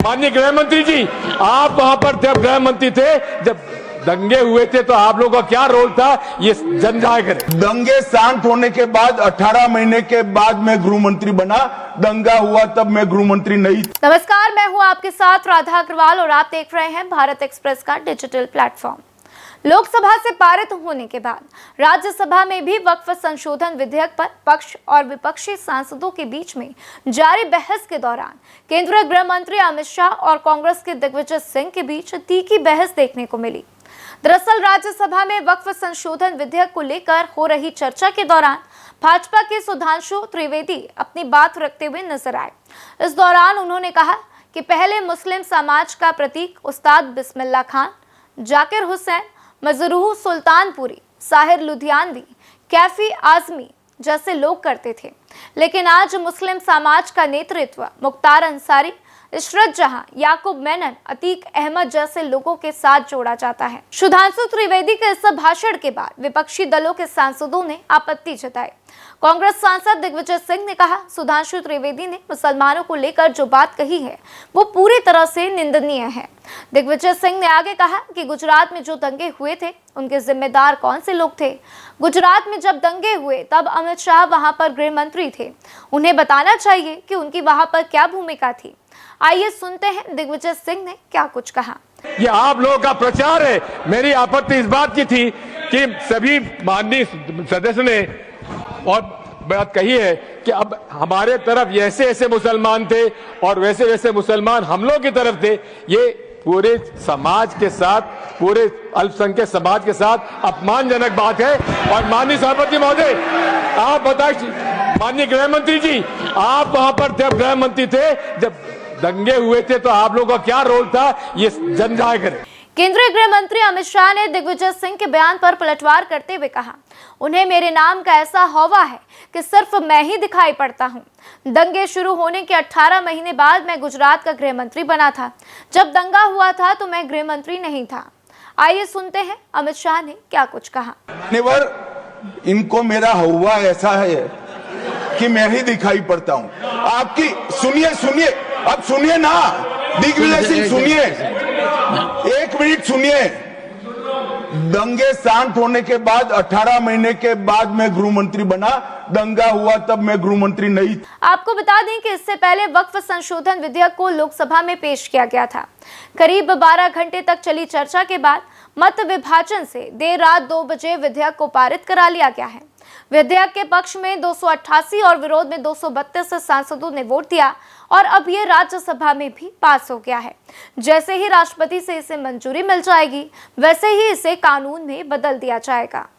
माननीय गृह मंत्री जी, आप वहां पर जब गृह मंत्री थे, जब दंगे हुए थे तो आप लोगों का क्या रोल था, ये जन जाहिर करें। दंगे शांत होने के बाद 18 महीने के बाद मैं गृह मंत्री बना। दंगा हुआ तब मैं गृह मंत्री नहीं। नमस्कार, मैं हूं आपके साथ राधा अग्रवाल और आप देख रहे हैं भारत एक्सप्रेस का डिजिटल प्लेटफॉर्म। लोकसभा से पारित होने के बाद राज्यसभा में भी वक्फ संशोधन विधेयक पर पक्ष और विपक्षी सांसदों के बीच में जारी बहस के दौरान केंद्रीय गृह मंत्री अमित शाह और कांग्रेस के दिग्विजय सिंह के बीच तीखी बहस देखने को मिली। दरअसल राज्यसभा में वक्फ संशोधन विधेयक को लेकर हो रही चर्चा के दौरान भाजपा के सुधांशु त्रिवेदी अपनी बात रखते हुए नजर आए। इस दौरान उन्होंने कहा कि पहले मुस्लिम समाज का प्रतीक उस्ताद बिस्मिल्लाह खान, जाकिर हुसैन, मजरूह सुल्तानपुरी, साहिर लुधियानवी, कैफी आजमी जैसे लोग करते थे, लेकिन आज मुस्लिम समाज का नेतृत्व मुख्तार अंसारी, इशरत जहां, याकूब मेनन, अतीक अहमद जैसे लोगों के साथ जोड़ा जाता है। सुधांशु त्रिवेदी के इस भाषण के बाद विपक्षी दलों के सांसदों ने आपत्ति जताई। कांग्रेस सांसद दिग्विजय सिंह ने कहा, सुधांशु त्रिवेदी ने मुसलमानों को लेकर जो बात कही है वो पूरी तरह से निंदनीय है। दिग्विजय सिंह ने आगे कहा कि गुजरात में जो दंगे हुए थे उनके जिम्मेदार कौन से लोग थे। गुजरात में जब दंगे हुए तब अमित शाह वहां पर गृह मंत्री थे, उन्हें बताना चाहिए कि उनकी वहां पर क्या भूमिका थी। आइए सुनते हैं दिग्विजय सिंह ने क्या कुछ कहा। ये आप लोगों का प्रचार है। मेरी आपत्ति इस बात की थी कि सभी माननीय सदस्य ने और बात कही है कि अब हमारे तरफ ऐसे ऐसे मुसलमान थे और वैसे वैसे मुसलमान हम लोग की तरफ थे। ये पूरे समाज के साथ, पूरे अल्पसंख्यक समाज के साथ अपमानजनक बात है। और माननीय सभापति महोदय, आप बताइए, माननीय गृह मंत्री जी, आप वहां पर जब गृह मंत्री थे, जब दंगे हुए थे तो आप लोगों का क्या रोल था, ये जन जाहिर करें। केंद्रीय गृह मंत्री अमित शाह ने दिग्विजय सिंह के बयान पर पलटवार करते हुए कहा, उन्हें मेरे नाम का ऐसा हौवा है कि सिर्फ मैं ही दिखाई पड़ता हूं। दंगे शुरू होने के 18 महीने बाद मैं गुजरात का गृह मंत्री बना था। जब दंगा हुआ था तो मैं गृह मंत्री नहीं था। आइए सुनते हैं अमित शाह ने क्या कुछ कहा। इनको मेरा हौवा ऐसा है कि मैं ही दिखाई पड़ता हूं। आपकी सुनिए, अब सुनिए ना दिग्विजय सिंह, सुनिए, एक मिनट सुनिए। दंगे शांत होने के बाद 18 महीने के बाद मैं गृह मंत्री बना। दंगा हुआ तब मैं गृह मंत्री नहीं। आपको बता दें कि इससे पहले वक्फ संशोधन विधेयक को लोकसभा में पेश किया गया था। करीब 12 घंटे तक चली चर्चा के बाद मत विभाजन से देर रात 2 बजे विधेयक को पारित करा लिया गया है। विधेयक के पक्ष में 288 और विरोध में 232 सांसदों ने वोट दिया और अब ये राज्यसभा में भी पास हो गया है। जैसे ही राष्ट्रपति से इसे मंजूरी मिल जाएगी, वैसे ही इसे कानून में बदल दिया जाएगा।